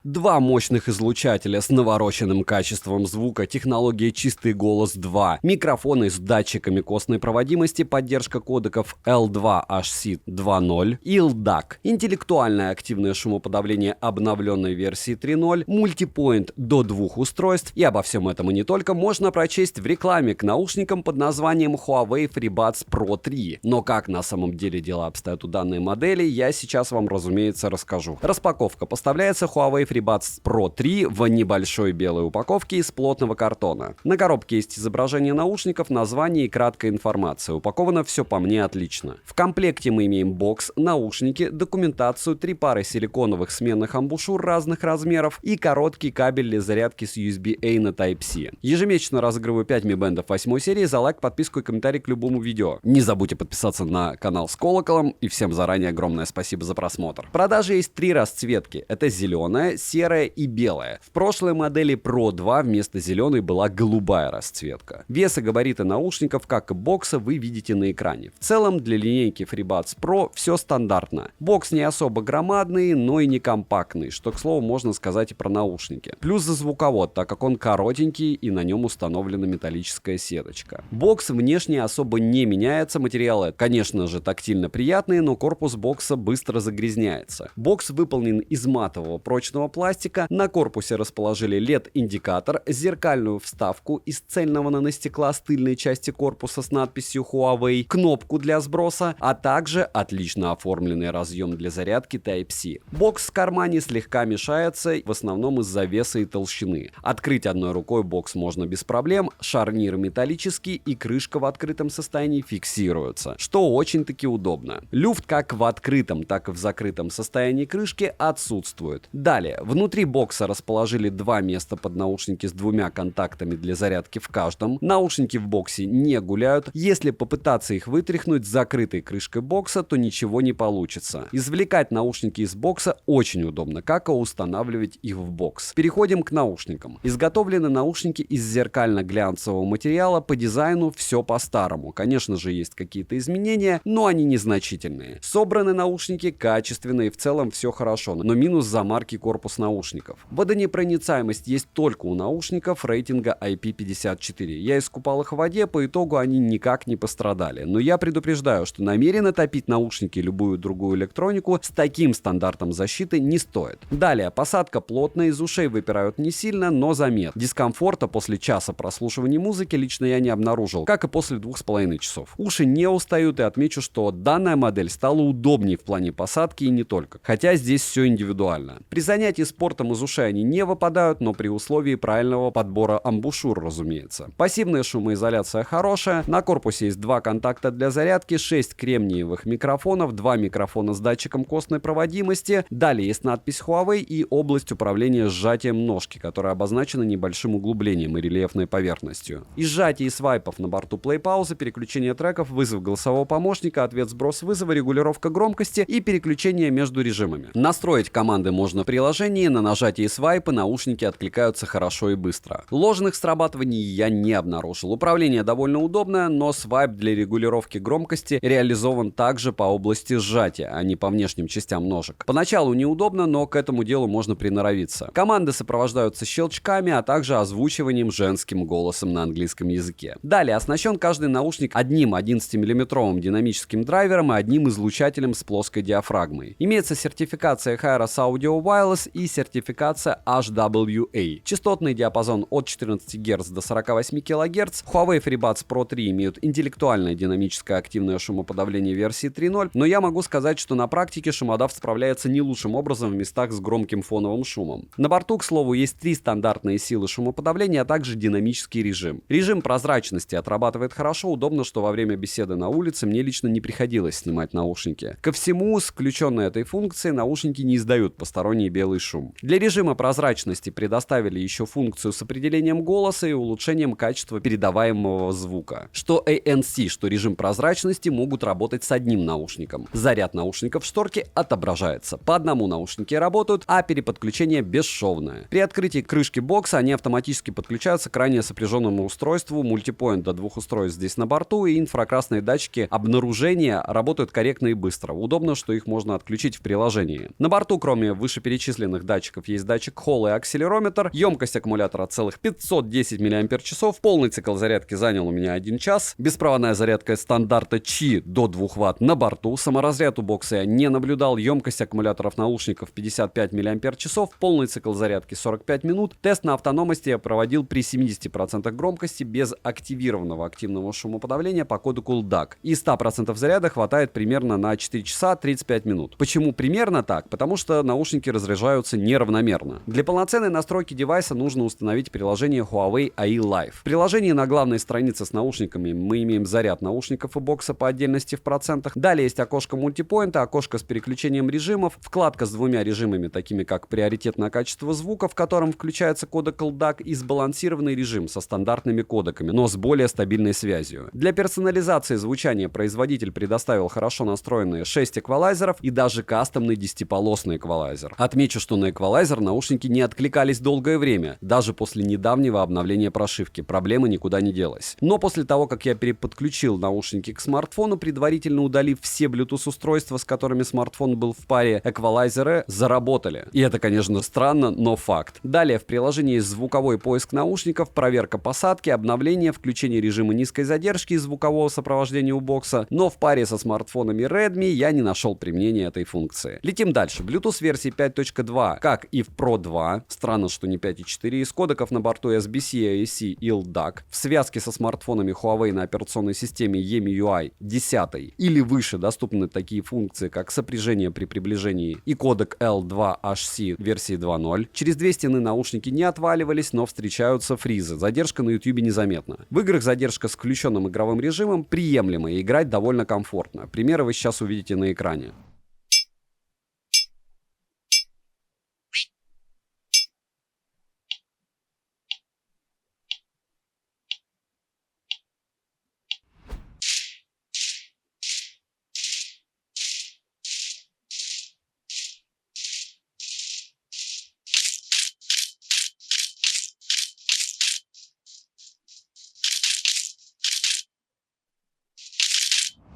Два мощных излучателя с навороченным качеством звука, технология «Чистый голос 2», микрофоны с датчиками костной проводимости, поддержка кодеков L2HC 2.0 и LDAC, интеллектуальное активное шумоподавление обновленной версии 3.0, мультипоинт до 2 устройств, и обо всем этом и не только можно прочесть в рекламе к наушникам под названием Huawei FreeBuds Pro 3. Но как на самом деле дела обстоят у данной модели, я сейчас вам, разумеется, расскажу. Распаковка. Поставляется Huawei FreeBuds Pro 3 в небольшой белой упаковке из плотного картона. На коробке есть изображение наушников, название и краткая информация. Упаковано все по мне отлично. В комплекте мы имеем бокс, наушники, документацию, 3 пары силиконовых сменных амбушюр разных размеров и короткий кабель для зарядки с USB-A на Type-C. Ежемесячно разыгрываю 5 Mi Band 8 серии за лайк, подписку и комментарий к любому видео. Не забудьте подписаться на канал с колоколом, и всем заранее огромное спасибо за просмотр. В продаже есть 3 расцветки. Это зеленая, серая и белая. В прошлой модели Pro 2 вместо зеленой была голубая расцветка. Вес и габариты наушников, как и бокса, вы видите на экране. В целом для линейки FreeBuds Pro все стандартно. Бокс не особо громадный, но и не компактный, что, к слову, можно сказать и про наушники. Плюс за звуковод, так как он коротенький и на нем установлена металлическая сеточка. Бокс внешне особо не меняется, материалы, конечно же, тактильно приятные, но корпус бокса быстро загрязняется. Бокс выполнен из матового прочного пластика, на корпусе расположили LED-индикатор, зеркальную вставку из цельного наностекла с тыльной части корпуса с надписью Huawei, кнопку для сброса, а также отлично оформленный разъем для зарядки Type-C. Бокс в кармане слегка мешается, в основном из-за веса и толщины. Открыть одной рукой бокс можно без проблем, шарнир металлический и крышка в открытом состоянии фиксируется, что очень-таки удобно. Люфт как в открытом, так и в закрытом состоянии крышки отсутствует. Далее, внутри бокса расположили 2 места под наушники с 2 контактами для зарядки в каждом. Наушники в боксе не гуляют. Если попытаться их вытряхнуть с закрытой крышкой бокса, то ничего не получится. Извлекать наушники из бокса очень удобно, как и устанавливать их в бокс. Переходим к наушникам. Изготовлены наушники из зеркально-глянцевого материала, по дизайну все по-старому. Конечно же, есть какие-то изменения, но они незначительные. Собраны наушники качественно и в целом все хорошо, но минус за марки корпус наушников. Водонепроницаемость есть только у наушников рейтинга IP54. Я искупал их в воде, по итогу они никак не пострадали. Но я предупреждаю, что намеренно топить наушники и любую другую электронику с таким стандартом защиты не стоит. Далее, посадка плотная, из ушей выпирают не сильно, но заметно. Дискомфорта после часа прослушивания музыки лично я не обнаружил, как и после 2,5 часов. Уши не устают, и отмечу, что данная модель стала удобнее в плане посадки и не только. Хотя здесь все индивидуально. При занятии спортом из ушей они не выпадают, но при условии правильного подбора амбушюр, разумеется. Пассивная шумоизоляция хорошая. На корпусе есть 2 контакта для зарядки, 6 кремниевых микрофонов, 2 микрофона с датчиком костной проводимости. Далее есть надпись Huawei и область управления сжатием ножки, которая обозначена небольшим углублением и рельефной поверхностью. И сжатие и свайпов на борту плей-паузы, переключение треков, вызов голосового помощника, ответ-сброс вызова, регулировка громкости и переключение между режимами. Настроить команды можно в приложении, на нажатие свайпа наушники откликаются хорошо и быстро. Ложных срабатываний я не обнаружил. Управление довольно удобное, но свайп для регулировки громкости реализован также по области сжатия, а не по внешним частям ножек. Поначалу неудобно, но к этому делу можно приноровиться. Команды сопровождаются щелчками, а также озвучиванием женским голосом на английском языке. Далее, оснащен каждый наушник одним 11-мм динамическим драйвером и одним излучателем с плоской диафрагмой. Имеется сертификация Hi-Res Audio Wireless и сертификация HWA. Частотный диапазон от 14 Гц до 48 кГц. Huawei FreeBuds Pro 3 имеют интеллектуальное динамическое активное шумоподавление версии 3.0, но я могу сказать, что на практике шумодав справляется не лучшим образом в местах с громким фоновым шумом. На борту, к слову, есть 3 стандартные силы шумоподавления, а также динамический режим. Режим прозрачности отрабатывает хорошо, удобно, что во время беседы на улице мне лично не приходилось снимать наушники. Ко всему, с включенной этой функцией наушники не издают посторонний белый шум. Для режима прозрачности предоставили еще функцию с определением голоса и улучшением качества передаваемого звука. Что ANC, что режим прозрачности могут работать с одним наушником. Заряд наушников в шторке отображается. По одному наушники работают, а переподключение бесшовное. При открытии крышки бокса они автоматически подключаются к ранее сопряженному устройству, мультипоинт до 2 устройств здесь на борту, и инфракрасные датчики обнаружения работают корректно и быстро. Удобно, что их можно отключить в приложении. На борту, кроме вышеперечисленных переменных датчиков есть датчик Hall и акселерометр. Емкость аккумулятора целых 510 мАч. Полный цикл зарядки занял у меня 1 час. Беспроводная зарядка стандарта Qi до 2 Вт на борту. Саморазряд у бокса я не наблюдал. Емкость аккумуляторов наушников 55 мАч. Полный цикл зарядки 45 минут. Тест на автономности я проводил при 70% громкости без активированного активного шумоподавления по кодеку LDAC. И 100% заряда хватает примерно на 4 часа 35 минут. Почему примерно так? Потому что наушники разряжаются неравномерно. Для полноценной настройки девайса нужно установить приложение Huawei AI Live. В приложении на главной странице с наушниками мы имеем заряд наушников и бокса по отдельности в процентах. Далее есть окошко мультипоинта, окошко с переключением режимов, вкладка с 2 режимами, такими как приоритетное качество звука, в котором включается кодек LDAC, и сбалансированный режим со стандартными кодеками, но с более стабильной связью. Для персонализации звучания производитель предоставил хорошо настроенные 6 эквалайзеров и даже кастомный 10-полосный эквалайзер. Отмечу, что на эквалайзер наушники не откликались долгое время, даже после недавнего обновления прошивки. Проблема никуда не делась. Но после того, как я переподключил наушники к смартфону, предварительно удалив все Bluetooth-устройства, с которыми смартфон был в паре, эквалайзеры заработали. И это, конечно, странно, но факт. Далее в приложении есть звуковой поиск наушников, проверка посадки, обновление, включение режима низкой задержки и звукового сопровождения у бокса, но в паре со смартфонами Redmi я не нашел применения этой функции. Летим дальше. Bluetooth версии 5.2, как и в Pro 2, странно, что не 5.4, из кодеков на борту SBC, AAC и LDAC, в связке со смартфонами Huawei на операционной системе EMUI 10 или выше доступны такие функции, как сопряжение при приближении и кодек L2HC версии 2.0. Через две стены наушники не отваливались, но встречаются фризы. Задержка на YouTube незаметна. В играх задержка с включенным игровым режимом приемлема и играть довольно комфортно. Примеры вы сейчас увидите на экране.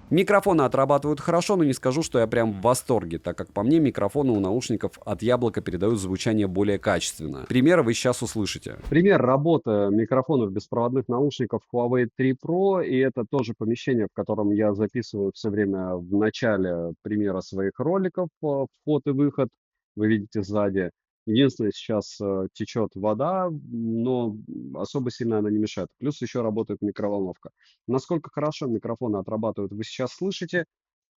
Микрофоны отрабатывают хорошо, но не скажу, что я прям в восторге, так как по мне микрофоны у наушников от Яблока передают звучание более качественно. Примеры вы сейчас услышите. Пример работы микрофонов беспроводных наушников Huawei 3 Pro, и это тоже помещение, в котором я записываю все время в начале примера своих роликов, вход и выход, вы видите сзади. Единственное, сейчас течет вода, но особо сильно она не мешает. Плюс еще работает микроволновка. Насколько хорошо микрофоны отрабатывают, вы сейчас слышите.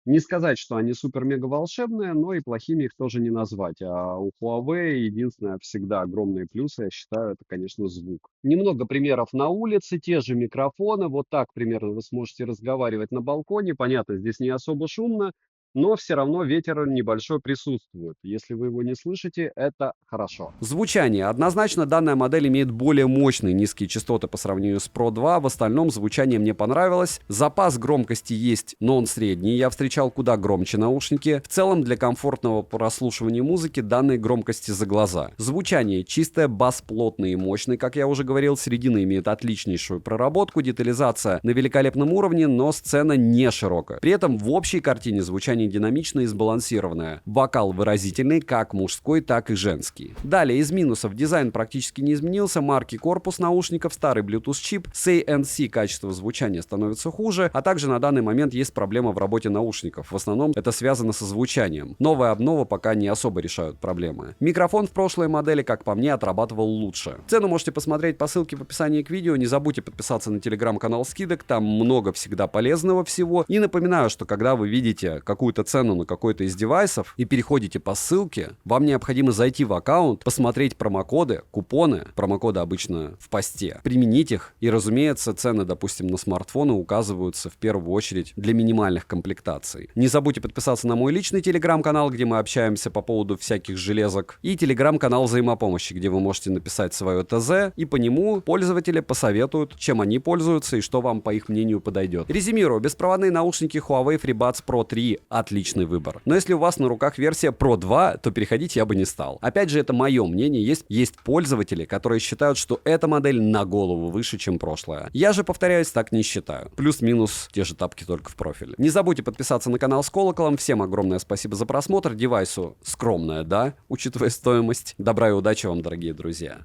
Не сказать, что они супер-мега волшебные, но и плохими их тоже не назвать. А у Huawei единственное всегда огромные плюсы, я считаю, это, конечно, звук. Немного примеров на улице, те же микрофоны. Вот так примерно вы сможете разговаривать на балконе. Понятно, здесь не особо шумно, но все равно ветер небольшой присутствует. Если вы его не слышите, это хорошо. Звучание. Однозначно данная модель имеет более мощные низкие частоты по сравнению с Pro 2. В остальном звучание мне понравилось. Запас громкости есть, но он средний. Я встречал куда громче наушники. В целом для комфортного прослушивания музыки данной громкости за глаза. Звучание чистое, бас плотный и мощный, как я уже говорил. Середина имеет отличнейшую проработку. Детализация на великолепном уровне, но сцена не широкая. При этом в общей картине звучание динамичное и сбалансированное. Вокал выразительный, как мужской, так и женский. Далее, из минусов. Дизайн практически не изменился, марки корпус наушников, старый Bluetooth чип, ANC качество звучания становится хуже, а также на данный момент есть проблема в работе наушников. В основном это связано со звучанием. Новая обнова пока не особо решают проблемы. Микрофон в прошлой модели, как по мне, отрабатывал лучше. Цену можете посмотреть по ссылке в описании к видео. Не забудьте подписаться на телеграм-канал скидок, там много всегда полезного всего. И напоминаю, что когда вы видите какую-то цену на какой-то из девайсов и переходите по ссылке, вам необходимо зайти в аккаунт, посмотреть промокоды, купоны, промокоды обычно в посте, применить их, и, разумеется, цены, допустим, на смартфоны указываются в первую очередь для минимальных комплектаций. Не забудьте подписаться на мой личный телеграм-канал, где мы общаемся по поводу всяких железок, и телеграм-канал взаимопомощи, где вы можете написать свое ТЗ, и по нему пользователи посоветуют, чем они пользуются и что вам, по их мнению, подойдет. Резюмирую, беспроводные наушники Huawei FreeBuds Pro 3 отличный выбор. Но если у вас на руках версия Pro 2, то переходить я бы не стал. Опять же, это мое мнение, есть пользователи, которые считают, что эта модель на голову выше, чем прошлая. Я же, повторяюсь, так не считаю. Плюс-минус те же тапки, только в профиль. Не забудьте подписаться на канал с колоколом. Всем огромное спасибо за просмотр. Девайсу скромное, да, учитывая стоимость. Добра и удачи вам, дорогие друзья.